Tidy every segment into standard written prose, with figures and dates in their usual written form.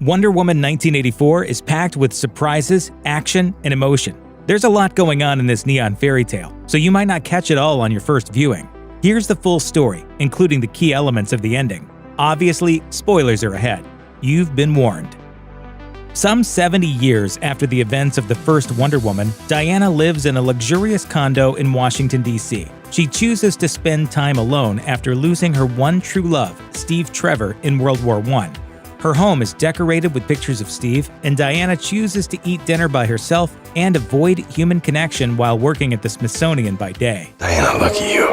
Wonder Woman 1984 is packed with surprises, action, and emotion. There's a lot going on in this neon fairy tale, so you might not catch it all on your first viewing. Here's the full story, including the key elements of the ending. Obviously, spoilers are ahead. You've been warned. Some 70 years after the events of the first Wonder Woman, Diana lives in a luxurious condo in Washington, D.C. She chooses to spend time alone after losing her one true love, Steve Trevor, in World War I. Her home is decorated with pictures of Steve, and Diana chooses to eat dinner by herself and avoid human connection while working at the Smithsonian by day. Diana, look at you.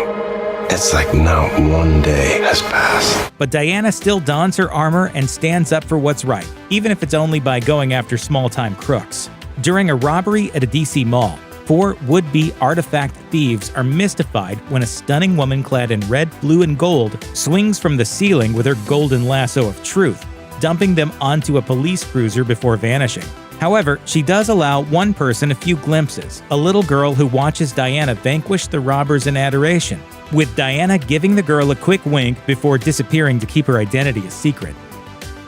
It's like not one day has passed. But Diana still dons her armor and stands up for what's right, even if it's only by going after small-time crooks. During a robbery at a DC mall, 4 would-be artifact thieves are mystified when a stunning woman clad in red, blue, and gold swings from the ceiling with her golden lasso of truth, dumping them onto a police cruiser before vanishing. However, she does allow one person a few glimpses, a little girl who watches Diana vanquish the robbers in adoration, with Diana giving the girl a quick wink before disappearing to keep her identity a secret.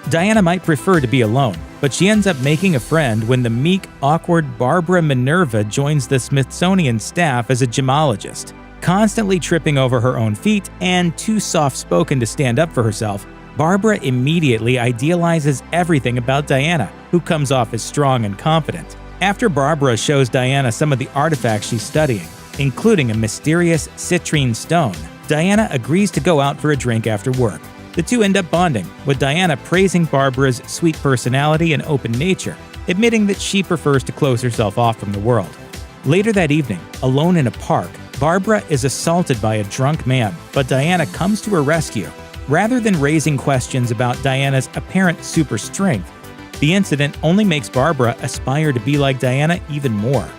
Diana might prefer to be alone, but she ends up making a friend when the meek, awkward Barbara Minerva joins the Smithsonian staff as a gemologist. Constantly tripping over her own feet and too soft-spoken to stand up for herself, Barbara immediately idealizes everything about Diana, who comes off as strong and confident. After Barbara shows Diana some of the artifacts she's studying, including a mysterious citrine stone, Diana agrees to go out for a drink after work. The two end up bonding, with Diana praising Barbara's sweet personality and open nature, admitting that she prefers to close herself off from the world. Later that evening, alone in a park, Barbara is assaulted by a drunk man, but Diana comes to her rescue. Rather than raising questions about Diana's apparent super strength, the incident only makes Barbara aspire to be like Diana even more.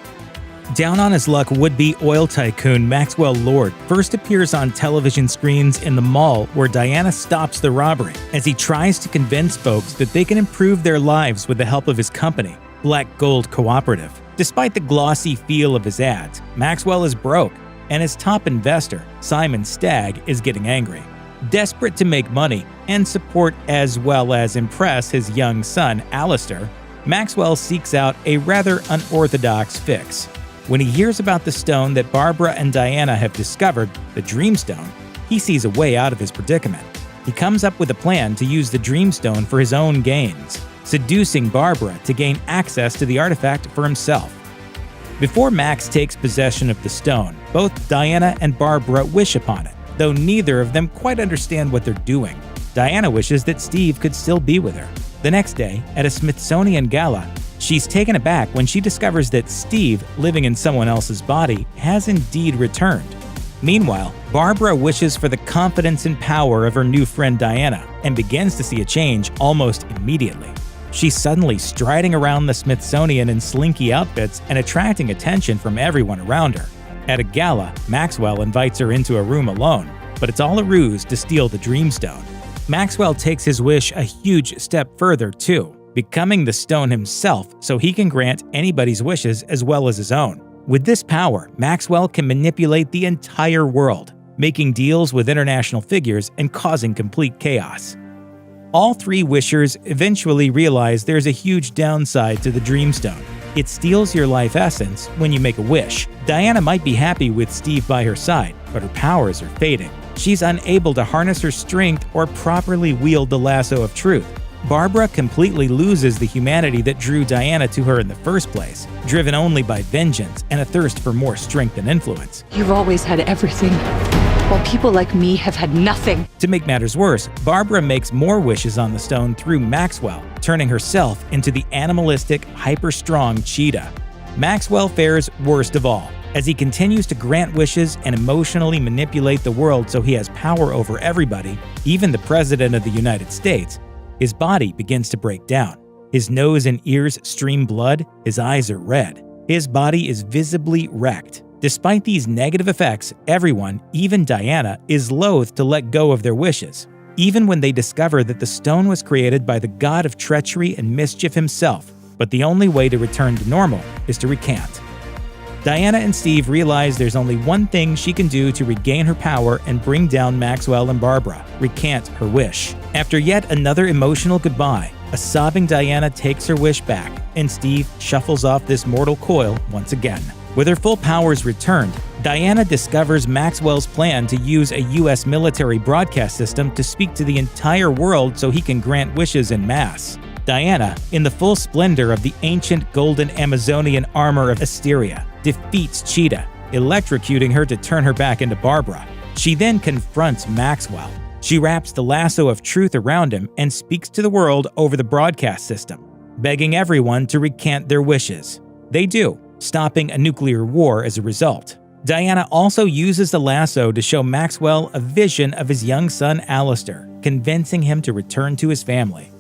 Down on his luck would-be oil tycoon Maxwell Lord first appears on television screens in the mall where Diana stops the robbery as he tries to convince folks that they can improve their lives with the help of his company, Black Gold Cooperative. Despite the glossy feel of his ads, Maxwell is broke, and his top investor, Simon Stagg, is getting angry. Desperate to make money and support as well as impress his young son, Alistair, Maxwell seeks out a rather unorthodox fix. When he hears about the stone that Barbara and Diana have discovered, the Dreamstone, he sees a way out of his predicament. He comes up with a plan to use the Dreamstone for his own gains, seducing Barbara to gain access to the artifact for himself. Before Max takes possession of the stone, both Diana and Barbara wish upon it, though neither of them quite understand what they're doing. Diana wishes that Steve could still be with her. The next day, at a Smithsonian gala, she's taken aback when she discovers that Steve, living in someone else's body, has indeed returned. Meanwhile, Barbara wishes for the confidence and power of her new friend Diana and begins to see a change almost immediately. She's suddenly striding around the Smithsonian in slinky outfits and attracting attention from everyone around her. At a gala, Maxwell invites her into a room alone, but it's all a ruse to steal the Dreamstone. Maxwell takes his wish a huge step further, too, becoming the stone himself so he can grant anybody's wishes as well as his own. With this power, Maxwell can manipulate the entire world, making deals with international figures and causing complete chaos. All 3 wishers eventually realize there's a huge downside to the Dreamstone. It steals your life essence when you make a wish. Diana might be happy with Steve by her side, but her powers are fading. She's unable to harness her strength or properly wield the lasso of truth. Barbara completely loses the humanity that drew Diana to her in the first place, driven only by vengeance and a thirst for more strength and influence. You've always had everything, while people like me have had nothing. To make matters worse, Barbara makes more wishes on the stone through Maxwell, turning herself into the animalistic, hyper-strong cheetah. Maxwell fares worst of all, as he continues to grant wishes and emotionally manipulate the world so he has power over everybody, even the President of the United States. His body begins to break down. His nose and ears stream blood, his eyes are red. His body is visibly wrecked. Despite these negative effects, everyone, even Diana, is loath to let go of their wishes, even when they discover that the stone was created by the god of treachery and mischief himself. But the only way to return to normal is to recant. Diana and Steve realize there's only one thing she can do to regain her power and bring down Maxwell and Barbara: recant her wish. After yet another emotional goodbye, A sobbing Diana takes her wish back, and Steve shuffles off this mortal coil once again. With her full powers returned, Diana discovers Maxwell's plan to use a U.S. military broadcast system to speak to the entire world so he can grant wishes en masse. Diana, in the full splendor of the ancient golden Amazonian armor of Asteria, defeats Cheetah, electrocuting her to turn her back into Barbara. She then confronts Maxwell. She wraps the lasso of truth around him and speaks to the world over the broadcast system, begging everyone to recant their wishes. They do, stopping a nuclear war as a result. Diana also uses the lasso to show Maxwell a vision of his young son Alistair, convincing him to return to his family.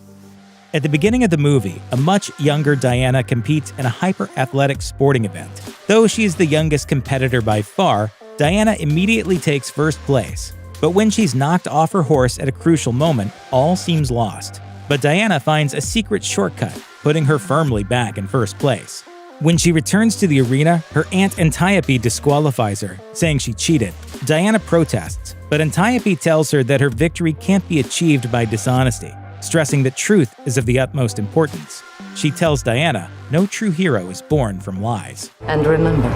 At the beginning of the movie, a much younger Diana competes in a hyper-athletic sporting event. Though she is the youngest competitor by far, Diana immediately takes first place. But when she's knocked off her horse at a crucial moment, all seems lost. But Diana finds a secret shortcut, putting her firmly back in first place. When she returns to the arena, her aunt Antiope disqualifies her, saying she cheated. Diana protests, but Antiope tells her that her victory can't be achieved by dishonesty, stressing that truth is of the utmost importance. She tells Diana, no true hero is born from lies. And remember,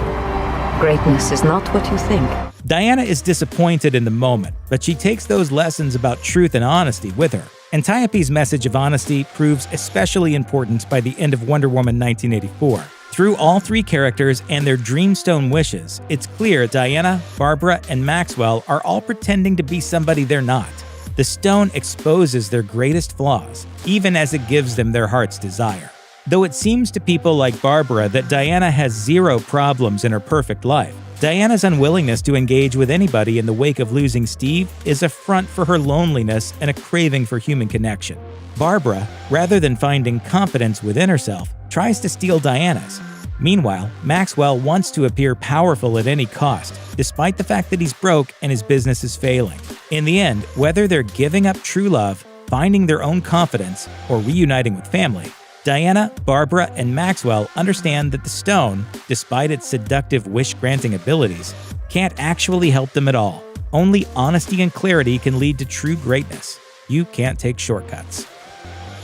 greatness is not what you think. Diana is disappointed in the moment, but she takes those lessons about truth and honesty with her. Antiope's message of honesty proves especially important by the end of Wonder Woman 1984. Through all three characters and their Dreamstone wishes, it's clear Diana, Barbara, and Maxwell are all pretending to be somebody they're not. The stone exposes their greatest flaws, even as it gives them their heart's desire. Though it seems to people like Barbara that Diana has zero problems in her perfect life, Diana's unwillingness to engage with anybody in the wake of losing Steve is a front for her loneliness and a craving for human connection. Barbara, rather than finding confidence within herself, tries to steal Diana's. Meanwhile, Maxwell wants to appear powerful at any cost, despite the fact that he's broke and his business is failing. In the end, whether they're giving up true love, finding their own confidence, or reuniting with family, Diana, Barbara, and Maxwell understand that the stone, despite its seductive wish-granting abilities, can't actually help them at all. Only honesty and clarity can lead to true greatness. You can't take shortcuts.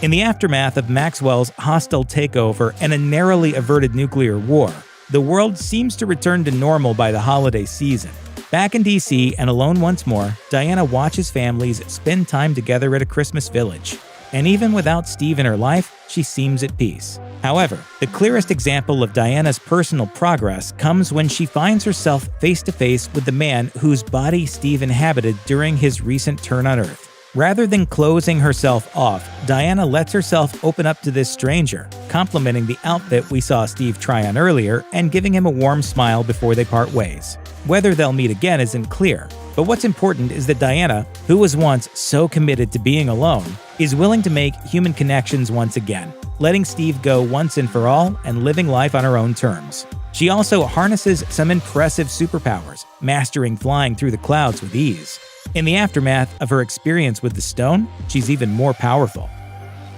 In the aftermath of Maxwell's hostile takeover and a narrowly averted nuclear war, the world seems to return to normal by the holiday season. Back in DC and alone once more, Diana watches families spend time together at a Christmas village. And even without Steve in her life, she seems at peace. However, the clearest example of Diana's personal progress comes when she finds herself face-to-face with the man whose body Steve inhabited during his recent turn on Earth. Rather than closing herself off, Diana lets herself open up to this stranger, complimenting the outfit we saw Steve try on earlier and giving him a warm smile before they part ways. Whether they'll meet again isn't clear, but what's important is that Diana, who was once so committed to being alone, is willing to make human connections once again, letting Steve go once and for all and living life on her own terms. She also harnesses some impressive superpowers, mastering flying through the clouds with ease. In the aftermath of her experience with the stone, she's even more powerful.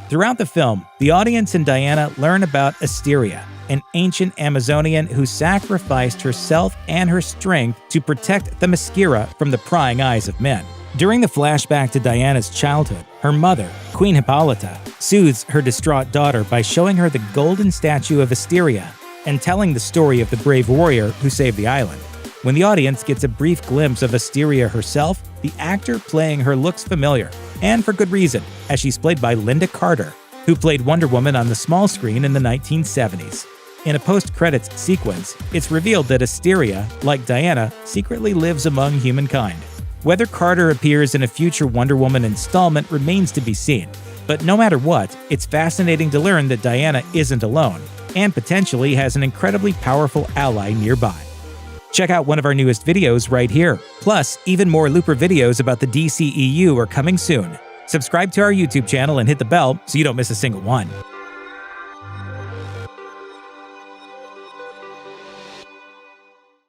Throughout the film, the audience and Diana learn about Asteria, an ancient Amazonian who sacrificed herself and her strength to protect Themyscira from the prying eyes of men. During the flashback to Diana's childhood, her mother, Queen Hippolyta, soothes her distraught daughter by showing her the golden statue of Asteria and telling the story of the brave warrior who saved the island. When the audience gets a brief glimpse of Asteria herself, the actor playing her looks familiar, and for good reason, as she's played by Lynda Carter, who played Wonder Woman on the small screen in the 1970s. In a post-credits sequence, it's revealed that Asteria, like Diana, secretly lives among humankind. Whether Carter appears in a future Wonder Woman installment remains to be seen, but no matter what, it's fascinating to learn that Diana isn't alone, and potentially has an incredibly powerful ally nearby. Check out one of our newest videos right here. Plus, even more Looper videos about the DCEU are coming soon. Subscribe to our YouTube channel and hit the bell so you don't miss a single one.